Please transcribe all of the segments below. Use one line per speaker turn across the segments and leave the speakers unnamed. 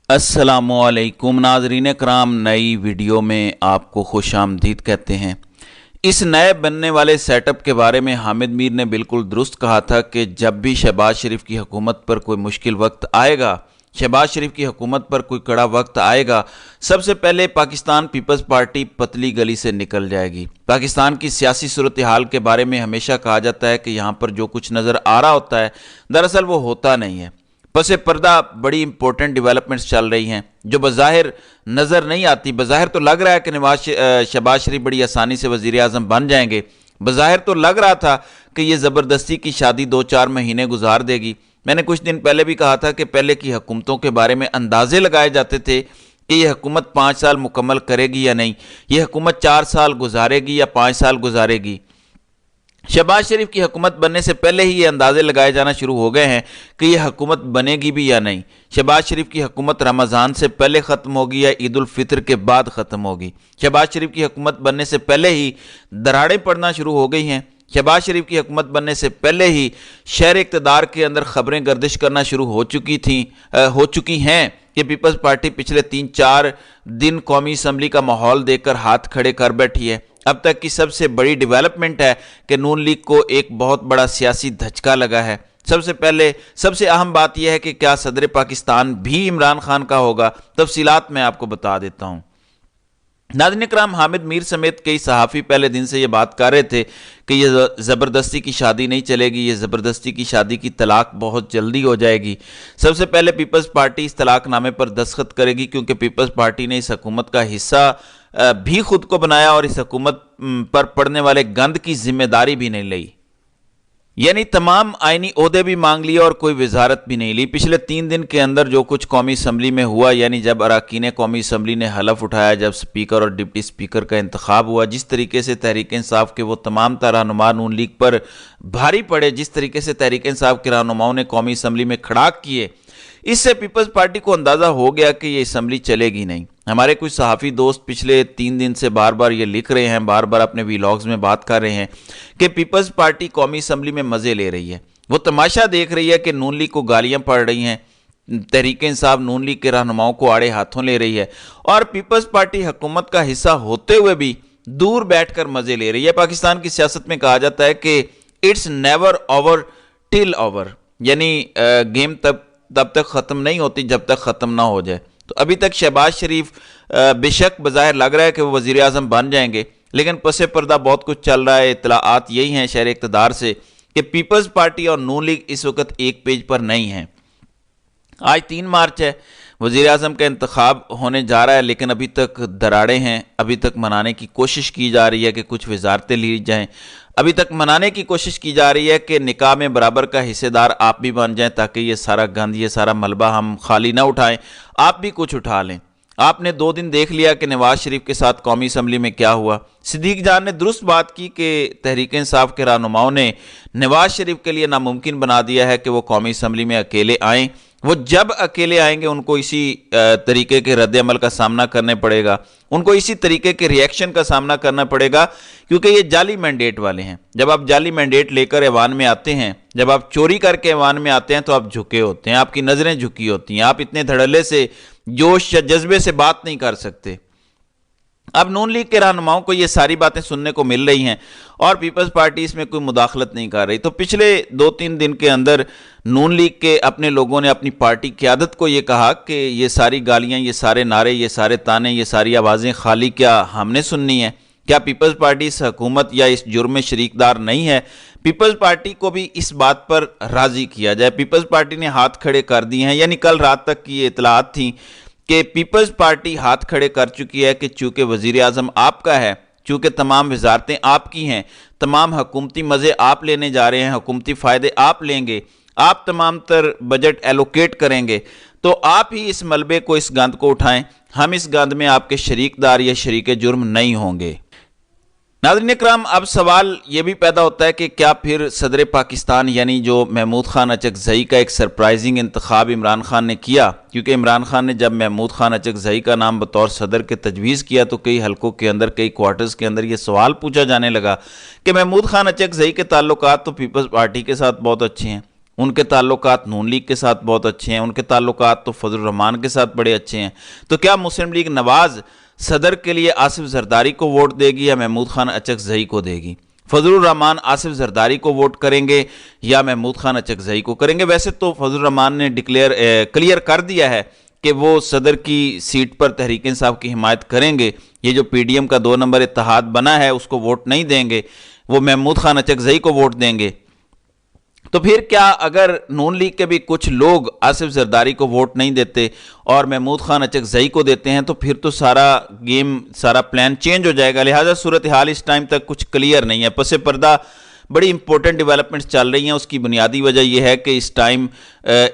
अस्सलामु अलैकुम नाज़रीन कराम, नई वीडियो में आपको खुश आमदीद कहते हैं। इस नए बनने वाले सेटअप के बारे में हामिद मीर ने बिल्कुल दुरुस्त कहा था कि जब भी शहबाज शरीफ की हुकूमत पर कोई मुश्किल वक्त आएगा, शहबाज शरीफ की हुकूमत पर कोई कड़ा वक्त आएगा, सबसे पहले पाकिस्तान पीपल्स पार्टी पतली गली से निकल जाएगी। पाकिस्तान की सियासी सूरत हाल के बारे में हमेशा कहा जाता है कि यहाँ पर जो कुछ नज़र आ रहा होता है दरअसल वो होता नहीं है। पसे पर्दा बड़ी इंपॉर्टेंट डेवलपमेंट्स चल रही हैं जो बज़ाहिर नज़र नहीं आती। बज़ाहिर तो लग रहा है कि शहबाज शरीफ बड़ी आसानी से वज़ीर आज़म बन जाएंगे। बज़ाहिर तो लग रहा था कि ये ज़बरदस्ती की शादी 2-4 महीने गुजार देगी। मैंने कुछ दिन पहले भी कहा था कि पहले की हुकूमतों के बारे में अंदाजे लगाए जाते थे कि ये हुकूमत 5 साल मुकम्मल करेगी या नहीं, ये हुकूमत 4 साल गुजारेगी या 5 साल गुजारेगी। शहबाज शरीफ की हुकूमत बनने से पहले ही ये अंदाजे लगाए जाना शुरू हो गए हैं कि ये हुकूमत बनेगी भी या नहीं। शहबाज शरीफ की हुकूमत रमज़ान से पहले ख़त्म होगी या ईद उल फितर के बाद ख़त्म होगी। शहबाज शरीफ की हुकूमत बनने से पहले ही दरारें पड़ना शुरू हो गई हैं। शहबाज शरीफ की हुकूमत बनने से पहले ही शहर इक़्तिदार के अंदर ख़बरें गर्दिश करना शुरू हो चुकी हैं कि पीपल्स पार्टी पिछले 3-4 दिन कौमी असम्बली का माहौल देखकर हाथ खड़े कर बैठी है। अब तक की सबसे बड़ी डेवलपमेंट है कि नून लीग को एक बहुत बड़ा सियासी धचका लगा है। सबसे पहले सबसे अहम बात यह है कि क्या सदर पाकिस्तान भी इमरान खान का होगा। तफसीलात मैं आपको बता देता हूँ। नाज़रीन इकराम, हामिद मीर समेत कई सहाफ़ी पहले दिन से ये बात कर रहे थे कि ये ज़बरदस्ती की शादी नहीं चलेगी, ये ज़बरदस्ती की शादी की तलाक बहुत जल्दी हो जाएगी। सबसे पहले पीपल्स पार्टी इस तलाकनामे पर दस्तखत करेगी क्योंकि पीपल्स पार्टी ने इस हुकूमत का हिस्सा भी खुद को बनाया और इस हुकूमत पर पड़ने वाले गंद की जिम्मेदारी भी नहीं ली, यानी तमाम आईनी ओहदे भी मांग लिए और कोई वजारत भी नहीं ली। पिछले 3 दिन के अंदर जो कुछ कौमी असम्बली में हुआ, यानी जब अरकान कौमी असम्बली ने हलफ उठाया, जब स्पीकर और डिप्टी स्पीकर का इंतखाब हुआ, जिस तरीके से तहरीक इंसाफ के वो तमाम रहनुमा नून लीग पर भारी पड़े, जिस तरीके से तहरीक इंसाफ के रहनुमाओं ने कौमी असम्बली में खड़ाक किए, इससे पीपल्स पार्टी को अंदाज़ा हो गया कि ये असम्बली चलेगी नहीं। हमारे कुछ सहाफ़ी दोस्त पिछले 3 दिन से बार बार ये लिख रहे हैं, बार बार अपने वीलॉग्स में बात कर रहे हैं कि पीपल्स पार्टी कौमी असम्बली में मज़े ले रही है। वो तमाशा देख रही है कि नून लीग को गालियाँ पड़ रही हैं, तहरीक इंसाफ नून लीग के रहनुमाओं को आड़े हाथों ले रही है और पीपल्स पार्टी हुकूमत का हिस्सा होते हुए भी दूर बैठ कर मज़े ले रही है। पाकिस्तान की सियासत में कहा जाता है कि it's never over till over, यानी गेम तब तक ख़त्म नहीं होती जब तक ख़त्म ना हो जाए। तो अभी तक शहबाज शरीफ बेशक बज़ाहिर लग रहा है कि वो वज़ीर आज़म बन जाएंगे, लेकिन पसे पर्दा बहुत कुछ चल रहा है। इत्तलाआत यही हैं शहर इक़्तिदार से कि पीपल्स पार्टी और नून लीग इस वक्त एक पेज पर नहीं है। आज 3 मार्च है, वज़ीर आज़म का इंतखाब होने जा रहा है, लेकिन अभी तक दराड़े हैं। अभी तक मनाने की कोशिश की जा रही है कि कुछ वजारतें ली जाएँ। अभी तक मनाने की कोशिश की जा रही है कि निकाह में बराबर का हिस्सेदार आप भी बन जाएं, ताकि ये सारा गंद, ये सारा मलबा हम खाली ना उठाएं, आप भी कुछ उठा लें। आपने 2 दिन देख लिया कि नवाज शरीफ के साथ कौमी असम्बली में क्या हुआ। सिद्दीक जान ने दुरुस्त बात की कि तहरीक इंसाफ के रहनुमाओं ने नवाज शरीफ के लिए नामुमकिन बना दिया है कि वो कौमी असम्बली में अकेले आएँ। वो जब अकेले आएंगे उनको इसी तरीके के रद्द अमल का सामना करने पड़ेगा, उनको इसी तरीके के रिएक्शन का सामना करना पड़ेगा, क्योंकि ये जाली मैंडेट वाले हैं। जब आप जाली मैंडेट लेकर ऐवान में आते हैं, जब आप चोरी करके ऐवान में आते हैं तो आप झुके होते हैं, आपकी नज़रें झुकी होती हैं, आप इतने धड़ल्ले से, जोश या जज्बे से बात नहीं कर सकते। अब नून लीग के रहनुमाओं को ये सारी बातें सुनने को मिल रही हैं और पीपल्स पार्टी इसमें कोई मुदाखलत नहीं कर रही। तो पिछले 2-3 दिन के अंदर नून लीग के अपने लोगों ने अपनी पार्टी क़यादत को ये कहा कि ये सारी गालियां, ये सारे नारे, ये सारे ताने, ये सारी आवाज़ें खाली क्या हमने सुननी है? क्या पीपल्स पार्टी इस हुकूमत या इस जुर्म में शरीकदार नहीं है? पीपल्स पार्टी को भी इस बात पर राज़ी किया जाए। पीपल्स पार्टी ने हाथ खड़े कर दिए हैं, यानी कल रात तक की ये इतलात थी कि पीपल्स पार्टी हाथ खड़े कर चुकी है कि चूँकि वज़ीर आज़म आपका है, चूँकि तमाम वजारतें आपकी हैं, तमाम हुकूमती मज़े आप लेने जा रहे हैं, हुकूमती फ़ायदे आप लेंगे, आप तमाम तर बजट एलोकेट करेंगे, तो आप ही इस मलबे को, इस गंद को उठाएं। हम इस गंद में आपके शरीकदार या शरीक जुर्म नहीं होंगे। नाज़रीन इकराम, अब सवाल ये भी पैदा होता है कि क्या फिर सदर पाकिस्तान यानी जो महमूद खान अचकज़ई का एक सरप्राइजिंग इंतखाब इमरान खान ने किया, क्योंकि इमरान खान ने जब महमूद खान अचकज़ई का नाम बतौर सदर के तजवीज़ किया तो कई हलकों के अंदर, कई क्वार्टर्स के अंदर ये सवाल पूछा जाने लगा कि महमूद खान अचकज़ई के ताल्लुकात तो पीपल्स पार्टी के साथ बहुत अच्छे हैं, ان کے تعلقات نون لیگ کے ساتھ بہت اچھے ہیں، ان کے تعلقات تو فضل الرحمان کے ساتھ بڑے اچھے ہیں، تو کیا مسلم لیگ نواز صدر کے لیے آصف زرداری کو ووٹ دے گی یا محمود خان اچکزئی کو دے گی؟ فضل الرحمان آصف زرداری کو ووٹ کریں گے یا محمود خان اچکزئی کو کریں گے؟ ویسے تو فضل الرحمان نے کلیئر کر دیا ہے کہ وہ صدر کی سیٹ پر تحریک انصاف کی حمایت کریں گے، یہ جو پی ڈی ایم کا 2 نمبر اتحاد بنا ہے اس کو ووٹ نہیں دیں گے، وہ محمود خان اچکزئی کو ووٹ دیں گے۔ تو پھر کیا اگر نون لیگ کے بھی کچھ لوگ آصف زرداری کو ووٹ نہیں دیتے اور محمود خان اچکزئی کو دیتے ہیں تو پھر تو سارا پلان چینج ہو جائے گا، لہٰذا صورتحال اس ٹائم تک کچھ کلیئر نہیں ہے، پس پردہ بڑی امپورٹنٹ ڈیولپمنٹس چل رہی ہیں۔ اس کی بنیادی وجہ یہ ہے کہ اس ٹائم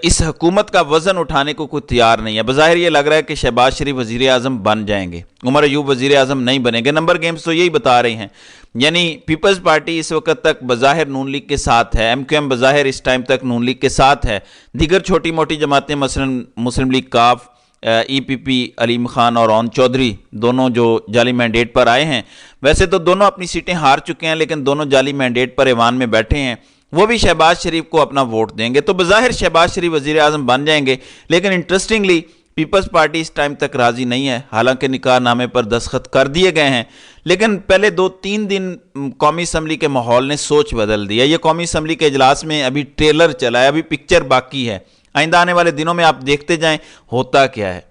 اس حکومت کا وزن اٹھانے کو کوئی تیار نہیں ہے۔ بظاہر یہ لگ رہا ہے کہ شہباز شریف وزیر اعظم بن جائیں گے، عمر ایوب وزیر اعظم نہیں بنیں گے، نمبر گیمز تو یہی بتا رہے ہیں۔ یعنی پیپلز پارٹی اس وقت تک بظاہر نون لیگ کے ساتھ ہے، ایم کیو ایم بظاہر اس ٹائم تک نون لیگ کے ساتھ ہے، دیگر چھوٹی موٹی جماعتیں مثلا مسلم لیگ کاف، ای پی پی، علیم خان اور اون چودھری دونوں جو جعلی مینڈیٹ پر آئے ہیں، ویسے تو دونوں اپنی سیٹیں ہار چکے ہیں لیکن دونوں جعلی مینڈیٹ پر ایوان میں بیٹھے ہیں، وہ بھی شہباز شریف کو اپنا ووٹ دیں گے، تو بظاہر شہباز شریف وزیر اعظم بن جائیں گے۔ لیکن انٹرسٹنگلی پیپلز پارٹی اس ٹائم تک راضی نہیں ہے، حالانکہ نکاح نامے پر دستخط کر دیے گئے ہیں، لیکن پہلے 2-3 دن قومی اسمبلی کے ماحول نے سوچ بدل دیا۔ یہ قومی اسمبلی کے اجلاس میں ابھی ٹریلر چلا ہے، ابھی پکچر باقی ہے، آئندہ آنے والے دنوں میں آپ دیکھتے جائیں ہوتا کیا ہے۔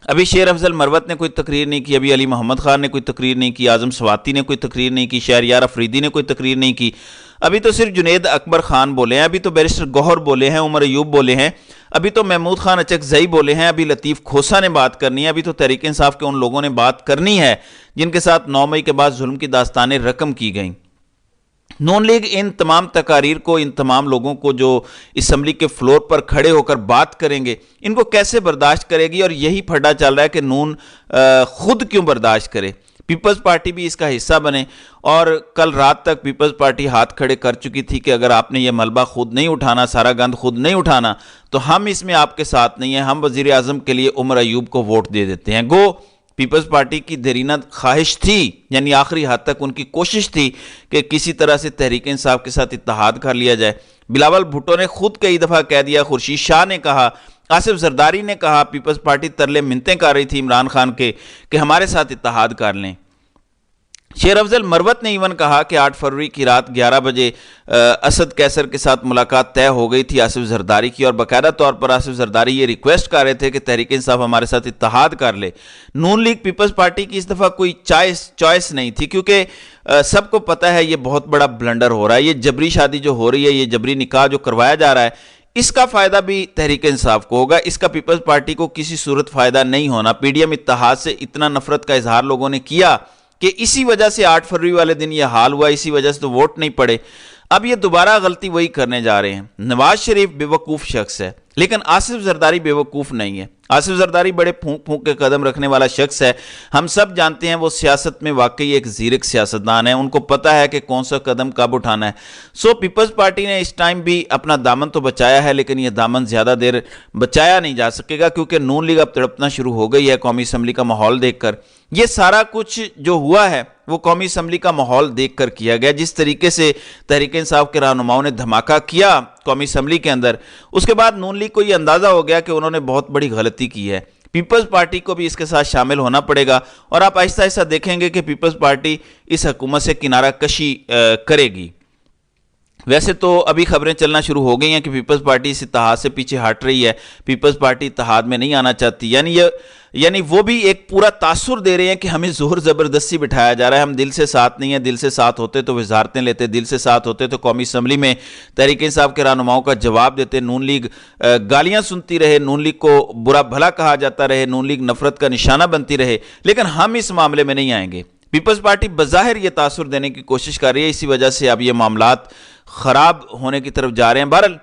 ابھی شیر افضل مروت نے کوئی تقریر نہیں کی، ابھی علی محمد خان نے کوئی تقریر نہیں کی، اعظم سواتی نے کوئی تقریر نہیں کی، شہریار افریدی نے کوئی تقریر نہیں کی، ابھی تو صرف جنید اکبر خان بولے ہیں، ابھی تو بیرسٹر گوہر بولے ہیں، عمر ایوب بولے ہیں، ابھی تو محمود خان اچکزئی بولے ہیں، ابھی لطیف کھوسا نے بات کرنی ہے، ابھی تو تحریک انصاف کے ان لوگوں نے بات کرنی ہے جن کے ساتھ 9 مئی کے بعد ظلم کی داستانیں رقم کی گئیں۔ نون لیگ ان تمام تقاریر کو، ان تمام لوگوں کو جو اسمبلی کے فلور پر کھڑے ہو کر بات کریں گے، ان کو کیسے برداشت کرے گی؟ اور یہی پھڈا چل رہا ہے کہ نون خود کیوں برداشت کرے، پیپلز پارٹی بھی اس کا حصہ بنے۔ اور کل رات تک پیپلز پارٹی ہاتھ کھڑے کر چکی تھی کہ اگر آپ نے یہ ملبہ خود نہیں اٹھانا، سارا گند خود نہیں اٹھانا تو ہم اس میں آپ کے ساتھ نہیں ہیں، ہم وزیر اعظم کے لیے عمر ایوب کو ووٹ دے دیتے ہیں۔ گو پیپلز پارٹی کی دیرینہ خواہش تھی، یعنی آخری حد تک ان کی کوشش تھی کہ کسی طرح سے تحریک انصاف کے ساتھ اتحاد کر لیا جائے۔ بلاول بھٹو نے خود کئی دفعہ کہہ دیا، خورشید شاہ نے کہا، آصف زرداری نے کہا، پیپلز پارٹی ترلے منتیں کر رہی تھی عمران خان کے کہ ہمارے ساتھ اتحاد کر لیں۔ شیر افضل مروت نے ایون کہا کہ 8 فروری کی رات 11 بجے اسد کیسر کے ساتھ ملاقات طے ہو گئی تھی آصف زرداری کی، اور باقاعدہ طور پر آصف زرداری یہ ریکویسٹ کر رہے تھے کہ تحریک انصاف ہمارے ساتھ اتحاد کر لے۔ نون لیگ پیپلز پارٹی کی اس دفعہ کوئی چوائس نہیں تھی، کیونکہ سب کو پتہ ہے یہ بہت بڑا بلنڈر ہو رہا ہے، یہ جبری شادی جو ہو رہی ہے، یہ جبری نکاح جو کروایا جا رہا ہے، اس کا فائدہ بھی تحریک انصاف کو ہوگا، اس کا پیپلز پارٹی کو کسی صورت فائدہ نہیں ہونا۔ پی ڈی ایم اتحاد سے اتنا نفرت کا اظہار لوگوں نے کیا کہ اسی وجہ سے 8 فروری والے دن یہ حال ہوا، اسی وجہ سے تو ووٹ نہیں پڑے۔ اب یہ دوبارہ غلطی وہی کرنے جا رہے ہیں۔ نواز شریف بے وقوف شخص ہے لیکن آصف زرداری بے وقوف نہیں ہے۔ آصف زرداری بڑے پھونک پھونک کے قدم رکھنے والا شخص ہے، ہم سب جانتے ہیں وہ سیاست میں واقعی ایک زیرک سیاستدان ہے، ان کو پتہ ہے کہ کون سا قدم کب اٹھانا ہے۔ سو پیپلز پارٹی نے اس ٹائم بھی اپنا دامن تو بچایا ہے، لیکن یہ دامن زیادہ دیر بچایا نہیں جا سکے گا، کیونکہ نون لیگ اب تڑپنا شروع ہو گئی ہے قومی اسمبلی کا ماحول دیکھ کر۔ یہ سارا کچھ جو ہوا ہے وہ قومی اسمبلی کا ماحول دیکھ کر کیا گیا، جس طریقے سے تحریک انصاف کے رہنماؤں نے دھماکہ کیا قومی اسمبلی کے اندر، اس کے بعد نون لیگ کو یہ اندازہ ہو گیا کہ انہوں نے بہت بڑی غلطی کی ہے۔ پیپلز پارٹی کو بھی اس کے ساتھ شامل ہونا پڑے گا، اور آپ آہستہ آہستہ دیکھیں گے کہ پیپلز پارٹی اس حکومت سے کنارہ کشی کرے گی۔ ویسے تو ابھی خبریں چلنا شروع ہو گئی ہیں کہ پیپلز پارٹی اس اتحاد سے پیچھے ہٹ رہی ہے، پیپلز پارٹی اتحاد میں نہیں آنا چاہتی، یعنی وہ بھی ایک پورا تاثر دے رہے ہیں کہ ہمیں زور زبردستی بٹھایا جا رہا ہے، ہم دل سے ساتھ نہیں ہیں، دل سے ساتھ ہوتے تو وزارتیں لیتے، دل سے ساتھ ہوتے تو قومی اسمبلی میں تحریک انصاف کے رہنماؤں کا جواب دیتے، نون لیگ گالیاں سنتی رہے، نون لیگ کو برا بھلا کہا جاتا رہے، نون لیگ نفرت کا نشانہ بنتی رہے، لیکن ہم اس معاملے میں نہیں آئیں گے۔ پیپلز پارٹی بظاہر یہ تاثر دینے کی کوشش کر رہی ہے، اسی وجہ سے اب یہ معاملات خراب ہونے کی طرف جا رہے ہیں۔ بہرحال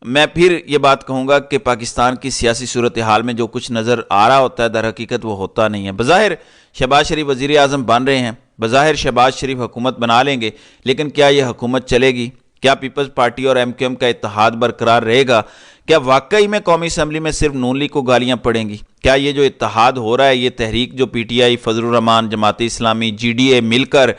میں پھر یہ بات کہوں گا کہ پاکستان کی سیاسی صورتحال میں جو کچھ نظر آ رہا ہوتا ہے در حقیقت وہ ہوتا نہیں ہے۔ بظاہر شہباز شریف وزیر اعظم بن رہے ہیں، بظاہر شہباز شریف حکومت بنا لیں گے، لیکن کیا یہ حکومت چلے گی؟ کیا پیپلز پارٹی اور ایم کیو ایم کا اتحاد برقرار رہے گا؟ کیا واقعی میں قومی اسمبلی میں صرف نون لیگ کو گالیاں پڑیں گی؟ کیا یہ جو اتحاد ہو رہا ہے، یہ تحریک جو P T I, Fazal Rahman, Jamaat Islami, G D A مل کر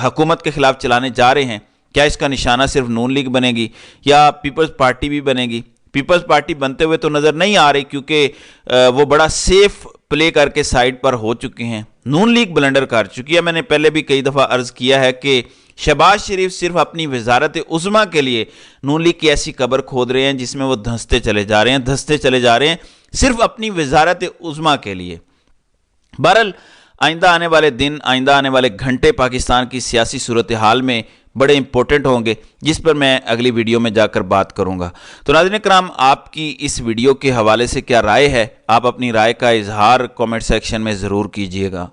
حکومت کے خلاف چلانے جا رہے ہیں، क्या इसका निशाना सिर्फ नून लीग बनेगी या पीपल्स पार्टी भी बनेगी? पीपल्स पार्टी बनते हुए तो नज़र नहीं आ रही, क्योंकि वो बड़ा सेफ प्ले करके साइड पर हो चुके हैं। नून लीग ब्लंडर कर चुकी है। मैंने पहले भी कई दफ़ा अर्ज़ किया है कि शहबाज शरीफ सिर्फ अपनी वजारत उज़्मा के लिए नून लीग की ऐसी कब्र खोद रहे हैं जिसमें वो धंसते चले जा रहे हैं सिर्फ अपनी वजारत उज़्मा के लिए। बहरहाल आइंदा आने वाले दिन, आइंदा आने वाले घंटे पाकिस्तान की सियासी सूरत हाल में बड़े इंपॉर्टेंट होंगे, जिस पर मैं अगली वीडियो में जाकर बात करूंगा। तो नाज़रीन कराम, आपकी इस वीडियो के हवाले से क्या राय है? आप अपनी राय का इजहार कमेंट सेक्शन में ज़रूर कीजिएगा।